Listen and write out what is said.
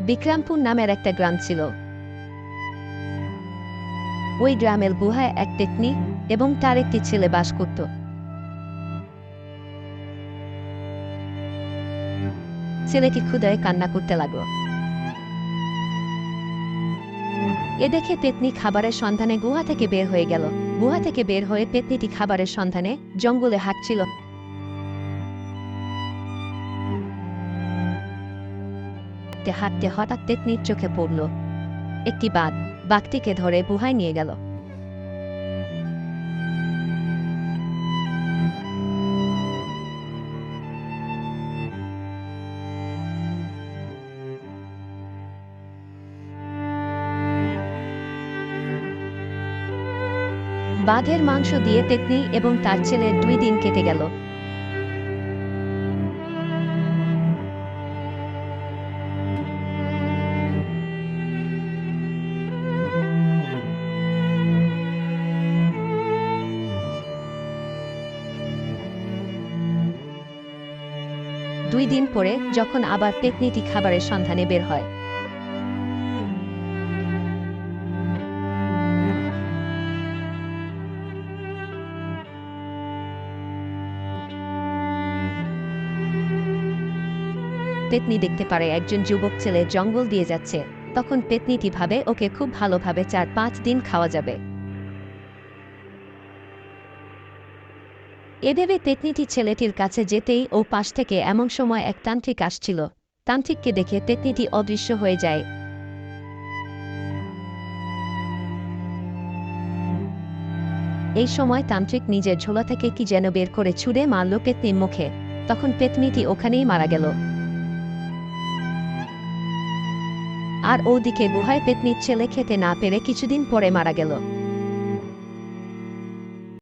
বিক্রমপুর নামের একটা গ্রাম ছিল। ওই গ্রামের গুহায় এক পেতনি এবং তার একটি ছেলে বাস করত। ছেলেটি ক্ষুধায় কান্না করতে লাগল। এ দেখে পেতনি খাবারের সন্ধানে গুহা থেকে বের হয়ে গেল। গুহা থেকে বের হয়ে পেতনিটি খাবারের সন্ধানে জঙ্গলে হাঁটছিল। হাঁটতে হঠাৎ পেতনির চোখে পড়ল একটি বাঘ। বাঘটিকে ধরে গুহায় নিয়ে গেল। বাঘের মাংস দিয়ে পেতনি এবং তার ছেলের 2 দিন কেটে গেল। দুই দিন পরে যখন আবার পেতনিটি খাবারের সন্ধানে বের হয়, পেতনি দেখতে পারে একজন যুবক ছেলে জঙ্গল দিয়ে যাচ্ছে। তখন পেতনিটি ভাবে ওকে খুব ভালোভাবে 4-5 দিন খাওয়া যাবে। এভাবে পেতনিটি ছেলেটির কাছে যেতেই ও পাশ থেকে এমন সময় এক তান্ত্রিক আসছিল। তান্ত্রিককে দেখে পেতনিটি অদৃশ্য হয়ে যায়। এই সময় তান্ত্রিক নিজের ঝোলা থেকে কি যেন বের করে ছুঁড়ে মারল পেতনির মুখে। তখন পেতনিটি ওখানেই মারা গেল। আর ওদিকে গুহায় পেতনির ছেলে খেতে না পেরে কিছুদিন পরে মারা গেল।